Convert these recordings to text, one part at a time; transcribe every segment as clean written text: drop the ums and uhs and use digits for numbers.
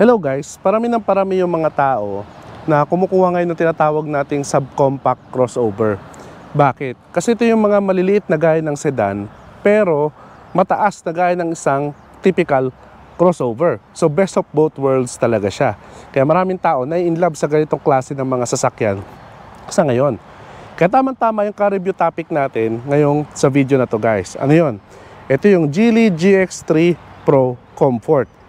Hello guys, parami yung mga tao na kumukuha ngayon ng tinatawag nating subcompact crossover. Bakit? Kasi ito yung mga maliliit na gaya ng sedan pero mataas na gaya ng isang typical crossover. So best of both worlds talaga siya. Kaya maraming tao na in love sa ganitong klase ng mga sasakyan sa ngayon. Kaya tamang-tama yung ka-review topic natin ngayong sa video na to guys. Ano yun? Ito yung Geely GX3 Pro Comfort.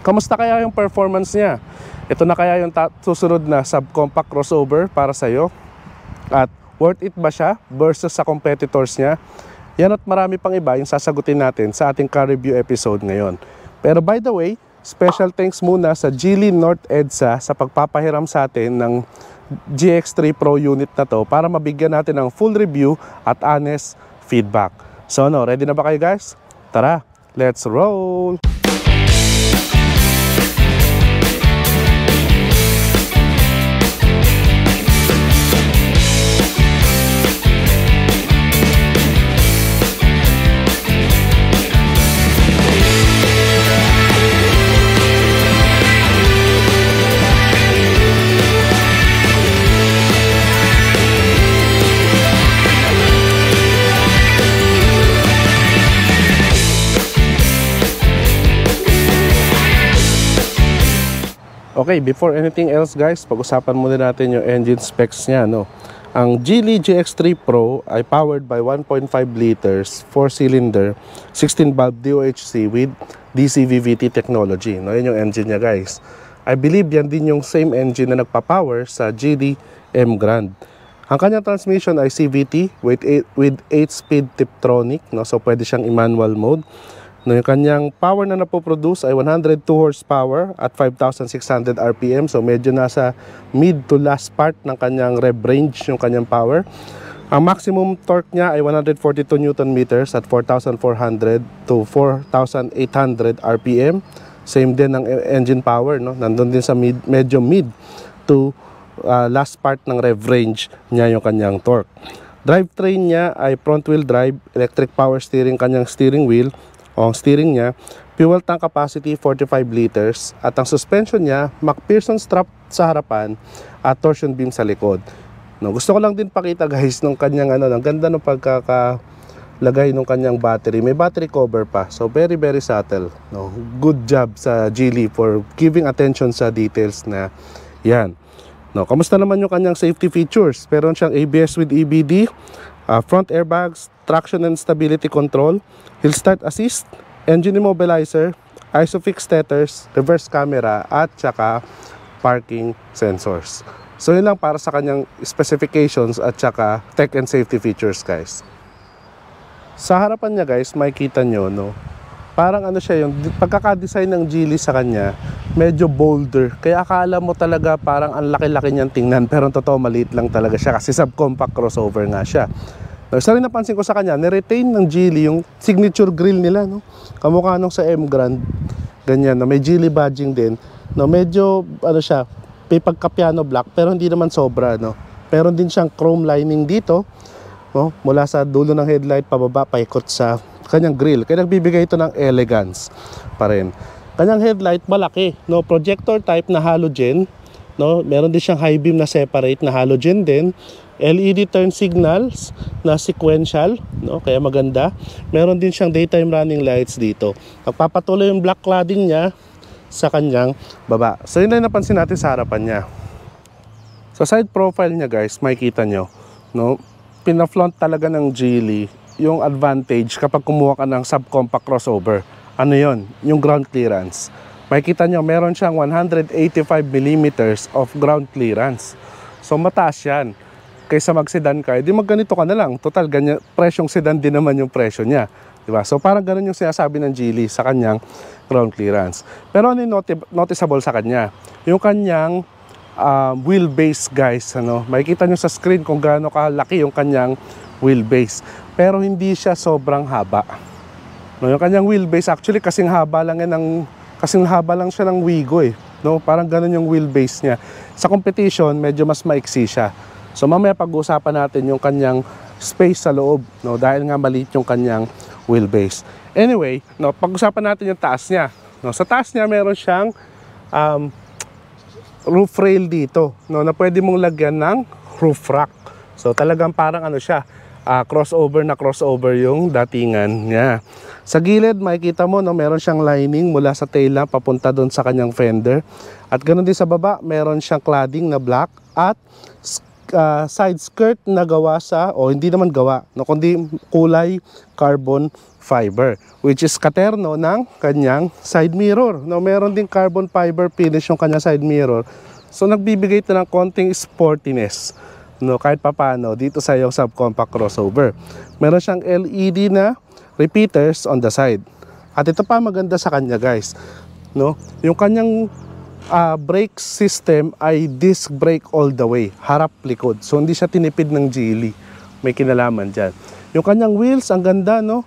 Kamusta kaya yung performance niya? Ito na kaya yung susunod na subcompact crossover para sa'yo? At worth it ba siya versus sa competitors niya? Yan at marami pang iba yung sasagutin natin sa ating car review episode ngayon. Pero by the way, special thanks muna sa Geely North EDSA sa pagpapahiram sa atin ng GX3 Pro unit na to para mabigyan natin ng full review at honest feedback. So ready na ba kayo guys? Tara, let's roll! Okay, before anything else guys, pag-usapan muna natin yung engine specs niya, no? Ang Geely GX3 Pro ay powered by 1.5 liters, 4-cylinder, 16-valve DOHC with DC-VVT technology. No, yan yung engine niya guys. I believe yan din yung same engine na nagpa-power sa Geely M Grand. Ang kanyang transmission ay CVT with 8-speed Tiptronic, no? So pwede siyang i-manual mode. No, yung kanyang power na napoproduce ay 102 horsepower at 5,600 RPM. So medyo nasa mid to last part ng kanyang rev range yung kanyang power. Ang maximum torque niya ay 142 Newton meters at 4,400 to 4,800 RPM. Same din ng engine power, no? Nandun din sa medyo mid to last part ng rev range niya yung kanyang torque. Drivetrain niya ay front wheel drive, electric power steering kanyang steering wheel. O ang steering niya, fuel tank capacity 45 liters at ang suspension niya, MacPherson strap sa harapan at torsion beam sa likod. No, gusto ko lang din pakita guys nung kanyang ang ganda ng pagkakalagay ng kanyang battery. May battery cover pa. So very subtle. No, good job sa Geely for giving attention sa details na yan. No, kamusta naman yung kanyang safety features? Meron siyang ABS with EBD, front airbags, traction and stability control, hill start assist, engine immobilizer, isofix tethers, reverse camera at saka parking sensors. So yun lang para sa kanyang specifications at saka tech and safety features guys. Sa harapan niya guys, makikita nyo, no? Parang siya yung pagkaka-design ng Geely sa kanya, medyo bolder. Kaya akala mo talaga parang ang laki-laki niyang tingnan pero totoo maliit lang talaga siya kasi subcompact crossover nga siya. Isa rin napansin ko sa kanya, niretain ng Geely yung signature grille nila, no? Kamukha nung sa M Grand, ganyan, no? May Geely badging din, no? Medyo, siya, may pagka-piano black, pero hindi naman sobra, no? Meron din siyang chrome lining dito, no? Mula sa dulo ng headlight, pababa, paikot sa kanyang grille. Kaya nagbibigay ito ng elegance pa rin. Kanyang headlight, malaki, no? Projector type na halogen, no? Meron din siyang high beam na separate na halogen din. LED turn signals na sequential, no? Kaya maganda. Meron din siyang daytime running lights dito. Nagpapatuloy yung black cladding niya sa kanyang baba. So yun na napansin natin sa harapan niya. Sa side profile niya guys, makikita nyo, no? Pinaflaunt talaga ng Geely yung advantage kapag kumuha ka ng subcompact crossover. Ano yun? Yung ground clearance. Makikita nyo, meron siyang 185 mm of ground clearance. So mataas yan. Kaysa mag-sedan ka, di magganito ka na lang. Total, ganyan, presyong sedan din naman yung presyo niya. Diba? So parang ganun yung sinasabi ng Geely sa kanyang ground clearance. Pero ano yung noticeable sa kanya? Yung kanyang wheelbase guys. Makikita nyo sa screen kung gaano kalaki yung kanyang wheelbase. Pero hindi siya sobrang haba. No, yung kanyang wheelbase, actually kasing haba lang siya ng Wigo eh. No? Parang ganun yung wheelbase niya. Sa competition, medyo mas maiksi siya. So mamaya pag-uusapan natin yung kanyang space sa loob, no? Dahil nga maliit yung kanyang wheelbase. Anyway, no, pag-usapan natin yung taas niya. No, sa taas niya meron siyang um, roof rail dito, no, na pwede mong lagyan ng roof rack. So talagang parang ano siya, crossover na crossover yung datingan niya. Sa gilid makikita mo, no, meron siyang lining mula sa tail lamp papunta doon sa kanyang fender. At ganoon din sa baba, meron siyang cladding na black at side skirt na gawa sa, o hindi naman gawa, no, kundi kulay carbon fiber, which is katerno ng kanyang side mirror. No, meron din carbon fiber finish yung kanyang side mirror. So nagbibigay ito ng konting sportiness, no, kahit papano dito sa yung subcompact crossover. Meron siyang LED na repeaters on the side. At ito pa maganda sa kanya, guys, no, yung kanyang brake system ay disc brake all the way, harap likod. So hindi siya tinipid ng Geely. May kinalaman dyan. Yung kanyang wheels, ang ganda, no,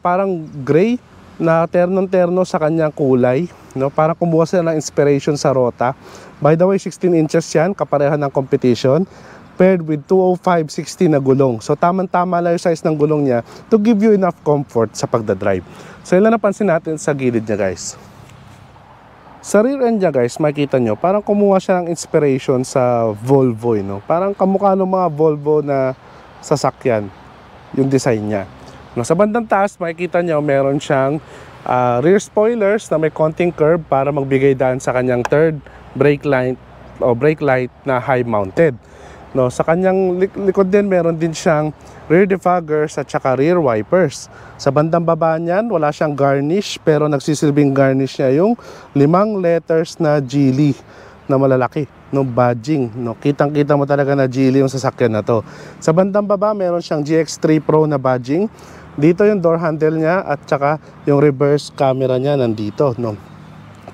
parang gray na terno-terno sa kanyang kulay, no, parang kumuha sila ng inspiration sa Rota. By the way, 16 inches yan, kapareha ng competition, paired with 205/60 na gulong. So tamang-tama lang yung size ng gulong niya to give you enough comfort sa pagdadrive. So yun lang napansin natin sa gilid niya, guys. Sa rear end niya, guys, makikita nyo, parang kumuha siya ng inspiration sa Volvo, no? Parang kamukha ng mga Volvo na sasakyan, yung design niya. No, sa bandang taas, makikita nyo, meron siyang rear spoilers na may konting curve para magbigay daan sa kanyang third brake light o brake light na high mounted. No, sa kanyang likod din, meron din siyang rear defoggers at saka rear wipers. Sa bandang baba niyan, wala siyang garnish, pero nagsisilbing garnish niya yung 5 letters na Geely na malalaki, no, badging, no, kitang-kita mo talaga na Geely yung sasakyan na to. Sa bandang baba, meron siyang GX3 Pro na badging. Dito yung door handle niya at saka yung reverse camera niya nandito, no.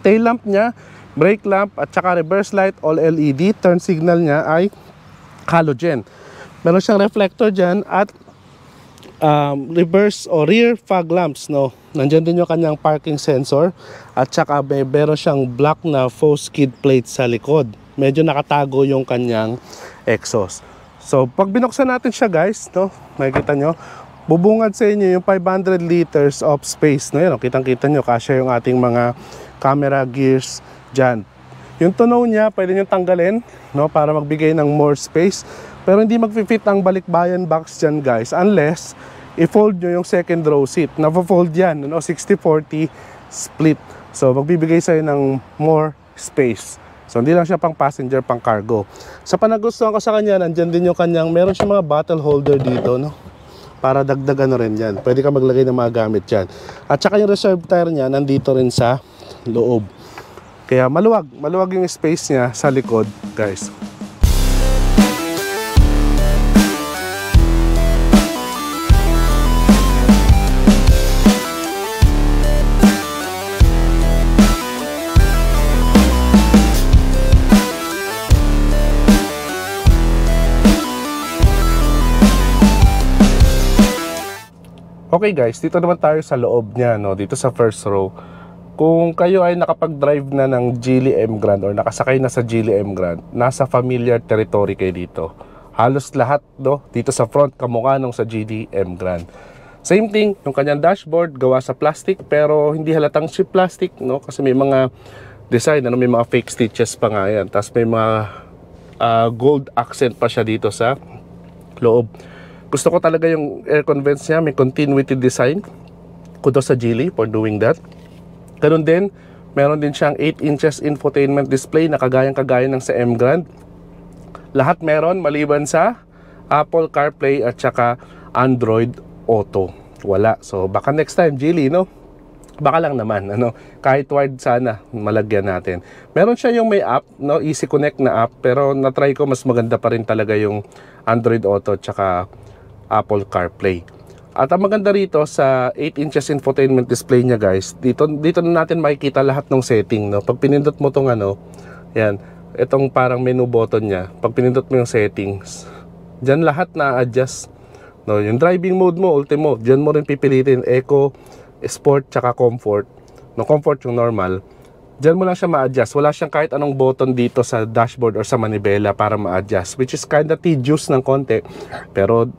Tail lamp niya, brake lamp at saka reverse light all LED. Turn signal niya ay halogen. Meron siyang reflector dyan at reverse o rear fog lamps, no. Nandiyan din yung kanyang parking sensor at saka meron siyang black na faux skid plate sa likod. Medyo nakatago yung kanyang exhaust. So pag binuksan natin siya, guys, no, makikita nyo, bubungad sa inyo yung 500 liters of space, no. Yan, kitang-kita nyo, kasya yung ating mga camera gears dyan. Yung tunaw niya, pwede nyo tanggalin, no, para magbigay ng more space. Pero hindi mag-fit ang balikbayan box dyan, guys, unless i-fold nyo yung second row seat. Napa-fold yan, no, 60-40 split. So magbibigay sa'yo ng more space. So hindi lang siya pang passenger, pang cargo. Sa panagustuhan ko sa kanya, nandyan din yung kanyang, meron siya mga bottle holder dito, no, para dagdagan rin yan. Pwede ka maglagay ng mga gamit dyan. At saka yung reserve tire niya, nandito rin sa loob. Kaya maluwag yung space niya sa likod, guys. Okay, guys, dito naman tayo sa loob niya, no, dito sa first row. Kung kayo ay nakapag-drive na ng Geely M Grand or nakasakay na sa Geely M Grand, nasa familiar territory kayo dito. Halos lahat, no, dito sa front kamukha nung sa Geely M Grand. Same thing, yung kanyang dashboard gawa sa plastic pero hindi halatang cheap plastic, no, kasi may mga design, ano, may mga fake stitches pa nga yan. Tapos may mga gold accent pa siya dito sa loob. Gusto ko talaga yung aircon vents niya, may continuity design. Kudos sa Geely for doing that. Ganun din, meron din siyang 8 inches infotainment display na kagayang-kagaya ng sa M Grand. Lahat meron maliban sa Apple CarPlay at saka Android Auto. Wala. So baka next time, Geely, no? Baka lang naman, ano, kahit wired sana malagyan natin. Meron siya yung may app, no, Easy Connect na app, pero na-try ko mas maganda pa rin talaga yung Android Auto at saka Apple CarPlay. At ang maganda rito sa 8 inches infotainment display niya, guys, dito na natin makikita lahat ng setting, no. Pag pinindot mo tong ano, yan, itong parang menu button niya, pag pinindot mo yung settings, diyan lahat na-adjust, no. Yung driving mode mo, ultimo, diyan mo rin pipilitin eco, sport, tsaka comfort. No, comfort yung normal. Diyan mo lang siya ma-adjust. Wala siyang kahit anong button dito sa dashboard or sa manibela para ma-adjust, which is kinda tedious ng konti, pero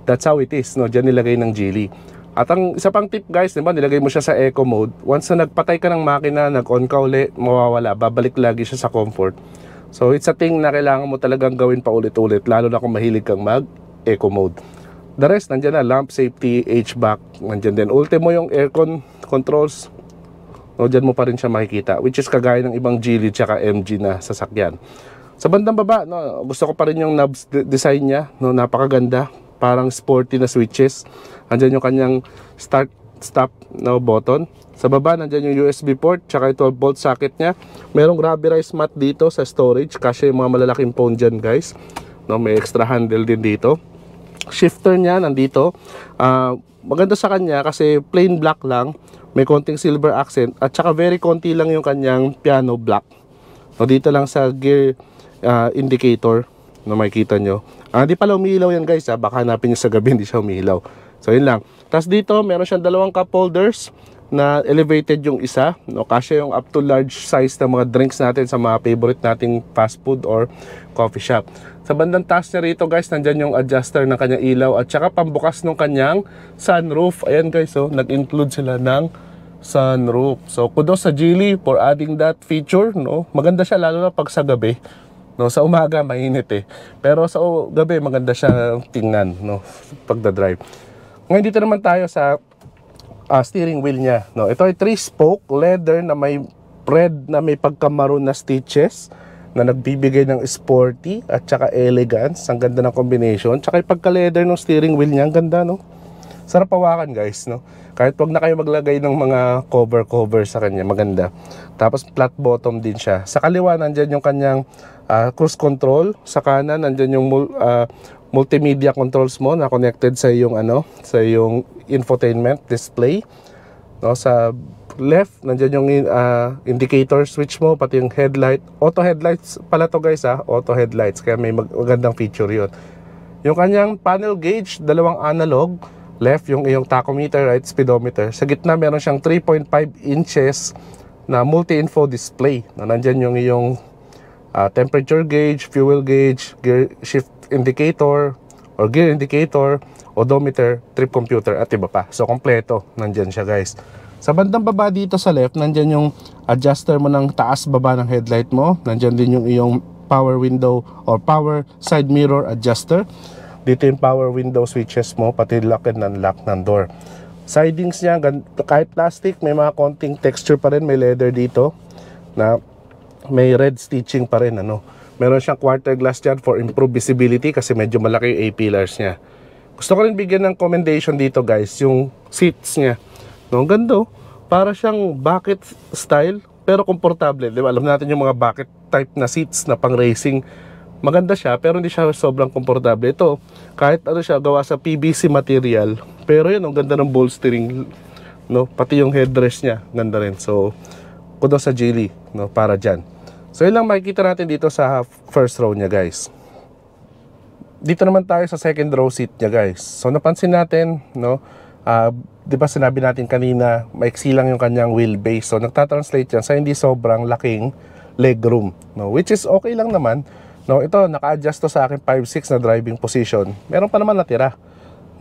that's how it is, no. Diyan nilagay ng Geely. At ang isa pang tip guys, diba, nilagay mo siya sa eco mode. Once na nagpatay ka ng makina, nag-on ka uli, mawawala, babalik lagi siya sa comfort. So it's a thing na kailangan mo talagang gawin pa ulit-ulit, lalo na kung mahilig kang mag-eco mode. The rest, nandyan na, lamp, safety, HVAC, nandyan din. Ultimo yung aircon controls, no, dyan mo pa rin siya makikita, which is kagaya ng ibang Geely tsaka MG na sasakyan. Sa bandang baba, no, gusto ko pa rin yung knobs design niya, no, napakaganda, parang sporty na switches. Andyan yung kanyang start, stop, no, button. Sa baba, nandyan yung USB port, tsaka yung 12-volt socket niya. Merong rubberized mat dito sa storage, kasi yung mga malalaking phone dyan guys, no, may extra handle din dito. Shifter niya nandito, maganda sa kanya kasi plain black lang, may konting silver accent, at saka very konti lang yung kanyang piano black, no, dito lang sa gear indicator, no, makikita nyo. Di pala umiilaw yan guys, baka hanapin nyo sa gabi, hindi siya umiilaw. So yun lang. Tapos dito meron siyang dalawang cup holders na elevated yung isa, no, kasi yung up to large size ng mga drinks natin sa mga favorite nating fast food or coffee shop. Sa bandang taas niya rito guys, nandyan yung adjuster ng kanyang ilaw at saka pambukas ng kanyang sunroof. Ayan guys, so nag-include sila ng sunroof. So kudos sa Geely for adding that feature, no. Maganda siya lalo na pag sa gabi. No, sa umaga mainit pero sa gabi maganda siya tingnan, no, pagda-drive. Ngayon dito naman tayo sa steering wheel niya, no. Ito ay 3-spoke leather na may red na may pagka-maroon na stitches na nagbibigay ng sporty at saka elegance. Ang ganda ng combination. Tsaka yung pagka-leather ng steering wheel niya, ang ganda, no. Sarap hawakan guys, no. Kahit wag na kayo maglagay ng mga cover sa kanya, maganda. Tapos flat bottom din siya. Sa kaliwa nandyan yung kanyang cruise control. Sa kanan nandyan yung multimedia controls mo na connected sa yung sa yung infotainment display. No, sa left nandyan yung indicator switch mo, pati yung headlight. Auto headlights pala to guys, auto headlights. Kaya may magandang feature 'yon. Yung kanyang panel gauge, dalawang analog. Left yung iyong tachometer, right speedometer. Sa gitna meron siyang 3.5 inches na multi-info display. Nandyan yung iyong temperature gauge, fuel gauge, gear shift indicator or gear indicator, odometer, trip computer at iba pa. So kompleto, nandyan siya guys. Sa bandang baba dito sa left, nandyan yung adjuster mo ng taas baba ng headlight mo. Nandyan din yung iyong power window or power side mirror adjuster. Dito yung power window switches mo, pati lock and unlock ng door. Sidings niya, kahit plastic, may mga konting texture pa rin. May leather dito na may red stitching pa rin, Meron siyang quarter glass dyan for improved visibility kasi medyo malaki yung A-pillars niya. Gusto ko rin bigyan ng commendation dito guys, yung seats niya. No, ganda, para siyang bucket style pero komportable. Diba? Alam natin yung mga bucket type na seats na pang racing. Maganda siya pero hindi siya sobrang komportable. Ito, kahit siya gawa sa PVC material, pero yun, ang ganda ng bolstering, no? Pati yung headrest niya, ganda rin. So, kudos sa Geely, no, para dyan. So, yun lang makikita natin dito sa first row niya, guys. Dito naman tayo sa second row seat niya, guys. So, napansin natin, no, di ba sinabi natin kanina, maiksi lang yung kanyang wheelbase. So, nagtatranslate yan sa hindi sobrang laking legroom, no? Which is okay lang naman. No, ito, naka-adjust to sa akin 5'6" na driving position. Meron pa naman natira,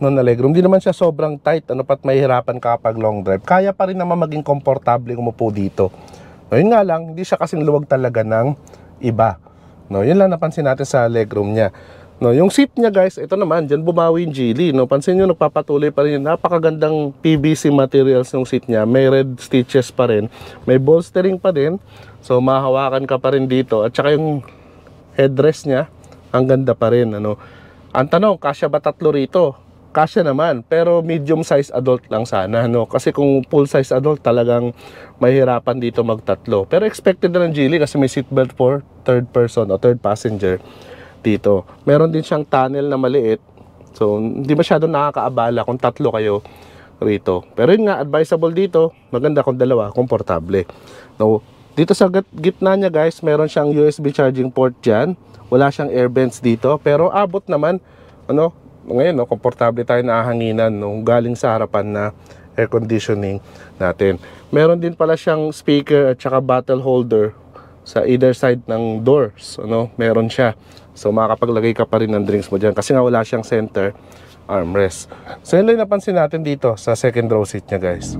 no, na legroom. Hindi naman siya sobrang tight, pat mahihirapan ka kapag long drive. Kaya pa rin naman maging komportable umupo dito. No, yun nga lang, hindi siya kasing luwag talaga ng iba. No, yun lang napansin natin sa legroom niya. No, yung seat niya guys, ito naman, dyan bumawi yung Geely. No, pansin nyo, nagpapatuloy pa rin yun. Napakagandang PVC materials ng seat niya. May red stitches pa rin. May bolstering pa din. So, mahawakan ka pa rin dito. At saka yung headrest niya, ang ganda pa rin, Ang tanong, kasya ba tatlo rito? Kasya naman, pero medium size adult lang sana, Kasi kung full size adult, talagang mahirapan dito magtatlo. Pero expected na ng Geely kasi may seatbelt for third person o third passenger dito. Meron din siyang tunnel na maliit. So, hindi masyado nakakaabala kung tatlo kayo rito. Pero yun nga, advisable dito, maganda kung dalawa, komportable. No, dito sa gitna niya guys, meron siyang USB charging port dyan. Wala siyang air vents dito, pero abot naman, ngayon, komportable tayo nakahanginan galing sa harapan na air conditioning natin. Meron din pala siyang speaker at saka bottle holder sa either side ng doors, meron siya. So makakapaglagay ka pa rin ng drinks mo dyan kasi nga wala siyang center armrest. So yun lang napansin natin dito sa second row seat niya, guys.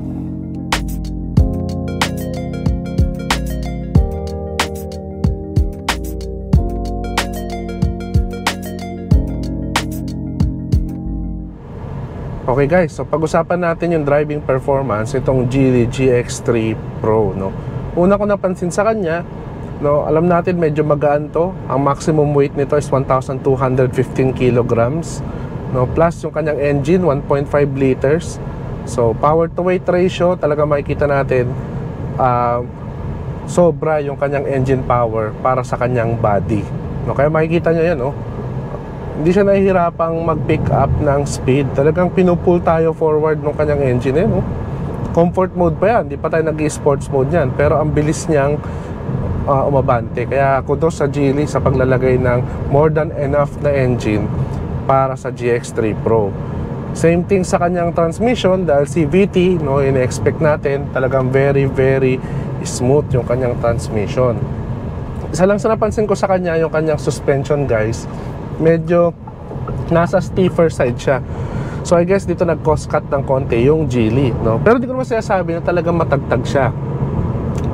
Okay guys, so pag-usapan natin yung driving performance itong Geely GX3 Pro, no. Una ko napansin sa kanya, no, alam natin medyo magaan to. Ang maximum weight nito is 1,215 kilograms, no, plus yung kanyang engine 1.5 liters. So power to weight ratio, talaga makikita natin sobra yung kanyang engine power para sa kanyang body, no. Kaya makikita nyo yan, no. Hindi siya nahihirapang mag-pick up ng speed. Talagang pinupull tayo forward ng kanyang engine, no? Comfort mode pa yan, hindi pa tayo nag-sports mode yan. Pero ang bilis niyang umabante. Kaya kudos sa Geely sa paglalagay ng more than enough na engine para sa GX3 Pro. Same thing sa kanyang transmission, dahil CVT, no, ina-expect natin talagang very smooth yung kanyang transmission. Isa lang sa napansin ko sa kanya, yung kanyang suspension, guys, medyo nasa stiffer side siya. So I guess dito nag-cost cut ng konti yung Geely, no? Pero di ko naman sinasabi na talagang matagtag siya.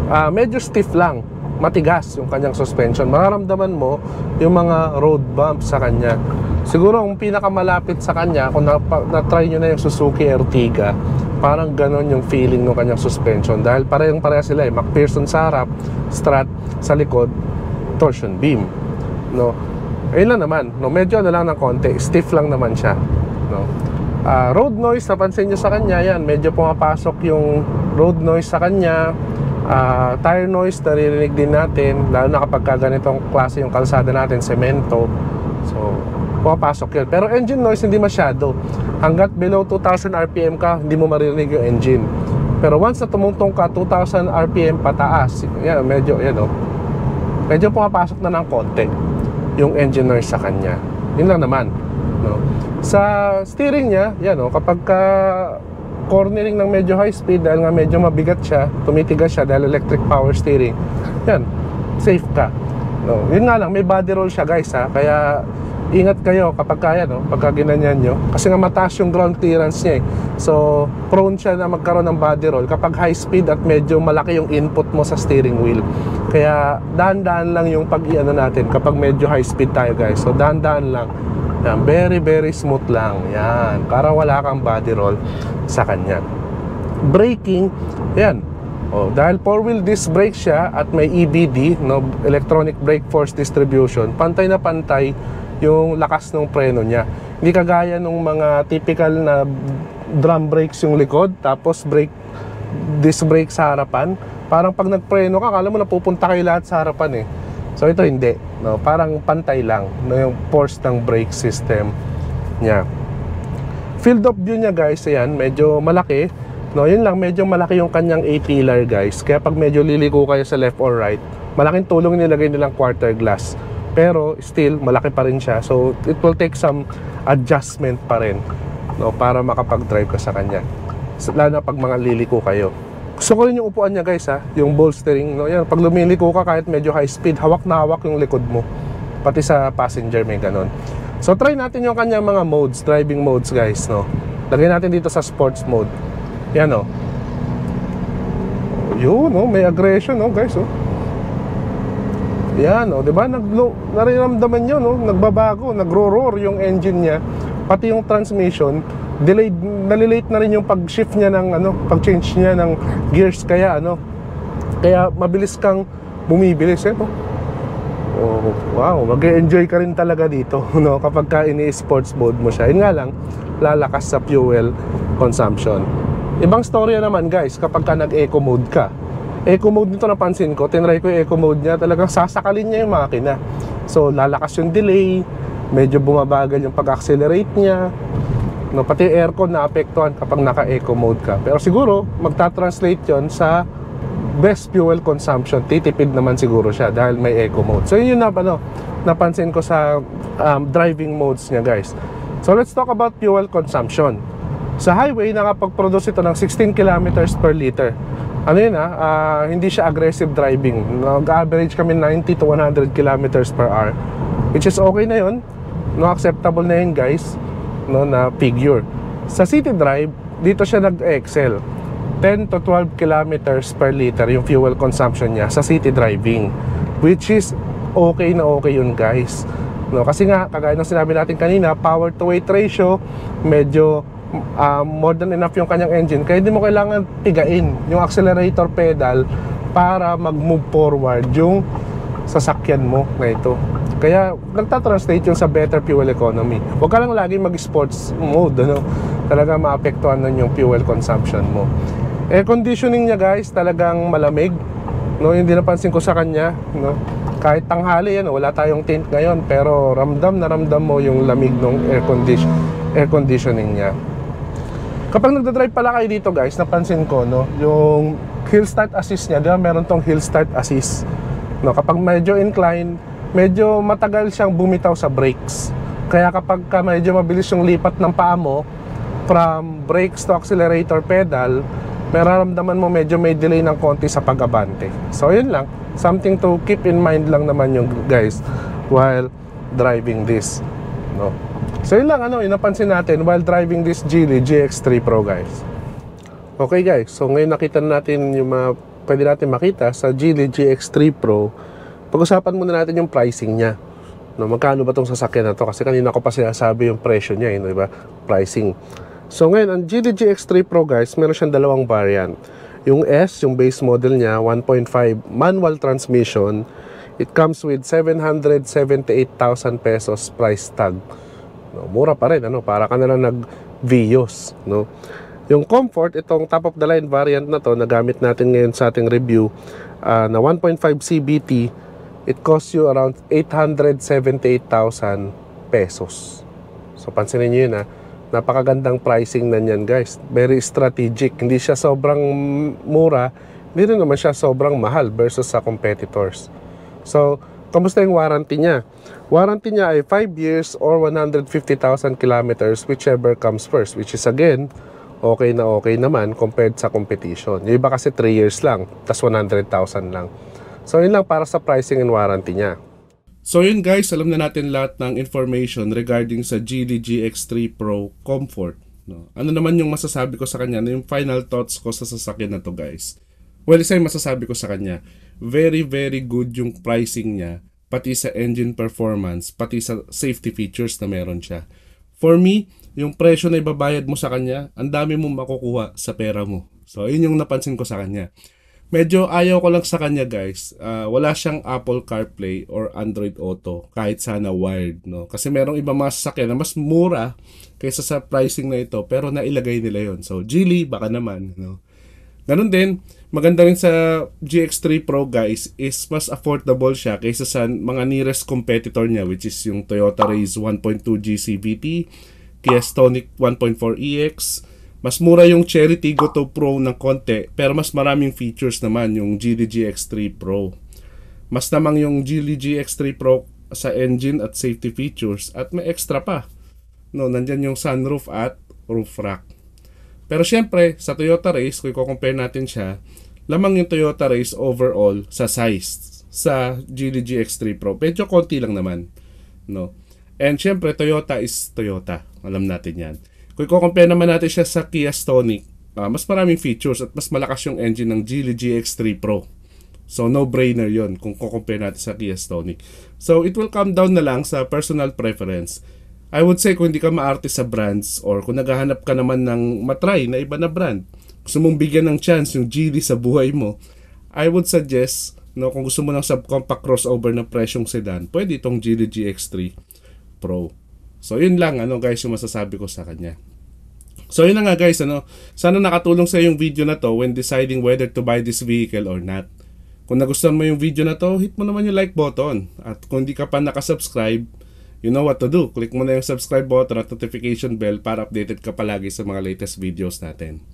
Medyo stiff lang, matigas yung kanyang suspension. Mararamdaman mo yung mga road bumps sa kanya. Siguro ang pinakamalapit sa kanya, kung na-try nyo na yung Suzuki Ertiga, parang ganon yung feeling ng kanyang suspension. Dahil parehong-pareha sila, McPherson sa harap, strut sa likod, torsion beam, no? Ayun lang naman, no, medyo lang ng konti, stiff lang naman siya, no. Road noise, napansin nyo sa kanya, yan, medyo pumapasok yung road noise sa kanya. Tire noise, naririnig din natin, lalo na kapag ganitong klase yung kalsada natin, semento. So, pumapasok yun. Pero engine noise, hindi masyado. Hanggat below 2,000 RPM ka, hindi mo maririnig yung engine. Pero once na tumungtong ka, 2,000 RPM pataas, yan, medyo, yan, no, medyo pumapasok na ng konti yung engine noise sa kanya. Yun lang naman, no. Sa steering niya, yan, no, kapag cornering ng medyo high speed, dahil nga medyo mabigat siya, tumitigas siya dahil electric power steering, yan, safe ka, no. Yun nga lang, may body roll siya, guys, ha. Kaya ingat kayo kapag kaya, no, pagka ginanyan nyo, kasi nga mataas yung ground clearance niya, eh. So prone siya na magkaroon ng body roll kapag high speed at medyo malaki yung input mo sa steering wheel. Kaya dahan-dahan lang yung pag-iano natin kapag medyo high speed tayo, guys. So dahan-dahan lang, yan, very smooth lang, yan, para wala kang body roll sa kanya. Braking, yan, dahil 4-wheel disc brake siya at may EBD, no, electronic brake force distribution, pantay na pantay yung lakas ng preno niya. Hindi kagaya ng mga typical na drum brakes yung likod, tapos disc brake sa harapan. Parang pag nagpreno ka, akala mo napupunta kayo lahat sa harapan, eh. So ito hindi, no? Parang pantay lang, no, yung force ng brake system niya. Field of view niya, guys, ayan, medyo malaki, no? Yun lang, medyo malaki yung kanyang A-pillar, guys. Kaya pag medyo liliko kayo sa left or right, malaking tulong nilagay nilang quarter glass. Pero still, malaki pa rin siya. So it will take some adjustment pa rin, no, para makapag-drive ka sa kanya, lalo na pag mga liliko kayo. Gusto ko rin yung upuan niya, guys, ha, yung bolstering, no. Yan, pag lumiliko ka kahit medyo high speed, hawak na hawak yung likod mo. Pati sa passenger may ganon. So try natin yung kanyang mga modes, driving modes, guys, no. Lagay natin dito sa sports mode. Yan, no. Yun, no, may aggression, no, guys, oh. Yan, oh, 'di ba? Nararamdaman niyo, no, nagbabago, nagro-roar yung engine niya, pati yung transmission, nalilate na rin yung pag-shift niya ng pag-change niya ng gears, kaya kaya mabilis kang bumibilis, eh, no? Oh, wow, mag-enjoy ka rin talaga dito, no, kapag ka ini-sports mode mo siya. Yun nga lang, lalakas sa fuel consumption. Ibang storya naman, guys, kapag ka nag-eco mode ka. Eco mode nito, napansin ko, tinry ko yung eco mode niya, talagang sasakalin niya yung makina. So lalakas yung delay, medyo bumabagal yung pag-accelerate niya, no, pati aircon naapektuhan kapag naka-eco mode ka. Pero siguro magta-translate yon sa best fuel consumption. Titipid naman siguro siya dahil may eco mode. So yun yung napansin ko sa driving modes niya, guys. So let's talk about fuel consumption. Sa highway, nakapag-produce ito ng 16 kilometers per liter. Ano yun, hindi siya aggressive driving. Nag-average kami 90 to 100 kilometers per hour, which is okay na yun, no, acceptable na yun, guys, no, na figure. Sa city drive, dito siya nag-excel. 10 to 12 kilometers per liter yung fuel consumption niya sa city driving, which is okay na okay yun, guys, no? Kasi nga, kagaya ng sinabi natin kanina, power to weight ratio, medyo more than enough yung kanyang engine, kaya hindi mo kailangan pigain yung accelerator pedal para mag-move forward yung sasakyan mo na ito. Kaya nagtatranslate yung sa better fuel economy. Huwag ka lang lagi mag-sports mode, ano? Talaga maapektuhan nun yung fuel consumption mo. Air conditioning niya, guys, talagang malamig, no? Hindi napansin ko sa kanya, no? Kahit tanghali yan, wala tayong tint ngayon, pero ramdam na ramdam mo yung lamig ng air conditioning niya. Kapag nagdadrive pala kayo dito, guys, napansin ko, no, yung hill start assist niya, di ba meron tong hill start assist, no? Kapag medyo incline, medyo matagal siyang bumitaw sa brakes. Kaya kapag medyo mabilis yung lipat ng paa mo from brakes to accelerator pedal, mararamdaman mo medyo may delay ng konti sa pag-abante. So yun lang, something to keep in mind lang naman yung guys while driving this, no? So yun lang, ano, napansin natin while driving this Geely GX3 Pro, guys. Okay, guys, so ngayon nakita natin yung mga pwede natin makita sa Geely GX3 Pro. Pag-usapan muna natin yung pricing niya, no? Magkano ba tong sasakyan na to? Kasi kanina ko pa sinasabi yung presyo niya, di ba? Pricing. So ngayon, ang Geely GX3 Pro, guys, meron siyang dalawang variant. Yung S, yung base model niya, 1.5 manual transmission. It comes with 778,000 pesos price tag. No, mura pa rin, ano? Para ka na lang nag-Vios, no? Yung Comfort, itong top of the line variant na to, na gamit natin ngayon sa ating review, na 1.5 CVT, it costs you around 878,000 pesos. So pansinin nyo yun, ha? Napakagandang pricing na niyan, guys. Very strategic. Hindi siya sobrang mura, hindi rin naman siya sobrang mahal versus sa competitors. So, kamusta yung warranty niya? Warranty niya ay 5 years or 150,000 kilometers, whichever comes first, which is again, okay na okay naman compared sa competition. Yung iba kasi 3 years lang, tas 100,000 lang. So, yun lang para sa pricing and warranty niya. So yun, guys, alam na natin lahat ng information regarding sa Geely GX3 Pro Comfort, no? Ano naman yung masasabi ko sa kanya, yung final thoughts ko sa sasakyan na to, guys? Well, isa yung masasabi ko sa kanya, very very good yung pricing niya, pati sa engine performance, pati sa safety features na meron siya. For me, yung presyo na ibabayad mo sa kanya, ang dami mong makukuha sa pera mo. So yun yung napansin ko sa kanya. Medyo ayaw ko lang sa kanya, guys, wala siyang Apple CarPlay or Android Auto, kahit sana wired, no? Kasi merong iba mga sasakyan na mas mura kaysa sa pricing na ito, pero nailagay nila yon. So Geely, baka naman, no? Ganun din, maganda rin sa GX3 Pro, guys, is mas affordable siya kaysa sa mga nearest competitor niya, which is yung Toyota Race 1.2G CVT, Kia Stonic 1.4EX. Mas mura yung Chery Tiggo 2 Pro ng konti, pero mas maraming features naman yung Geely GX3 Pro. Mas namang yung Geely GX3 Pro sa engine at safety features, at may extra pa, no, nandyan yung sunroof at roof rack. Pero syempre, sa Toyota Race, kung i-compare natin siya, lamang yung Toyota Race overall sa size sa Geely GX3 Pro. Medyo konti lang naman, no? And syempre, Toyota is Toyota. Alam natin yan. Kung i-compare naman natin siya sa Kia Stonic, mas maraming features at mas malakas yung engine ng Geely GX3 Pro. So, no-brainer yon kung i-compare natin sa Kia Stonic. So, it will come down na lang sa personal preference. I would say kung hindi ka maarte sa brands or kung naghahanap ka naman ng matry na iba na brand, gusto mong bigyan ng chance yung Geely sa buhay mo, I would suggest, no, kung gusto mo ng subcompact crossover na presyong sedan, pwede itong Geely GX3 Pro. So yun lang, ano, guys, yung masasabi ko sa kanya. So yun na nga, guys, ano, sana nakatulong sa yung video na to when deciding whether to buy this vehicle or not. Kung nagustuhan mo yung video na to, hit mo naman yung like button. At kung di ka pa nakasubscribe, you know what to do. Click mo na yung subscribe button at notification bell para updated ka palagi sa mga latest videos natin.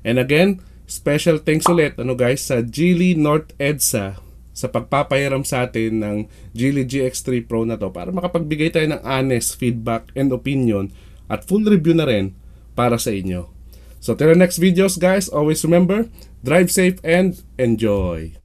And again, special thanks ulit, ano, guys, sa Geely North EDSA sa pagpapahiram sa atin ng Geely GX3 Pro na to para makapagbigay tayo ng honest feedback and opinion at full review na rin para sa inyo. So till the next videos, guys, always remember, drive safe and enjoy!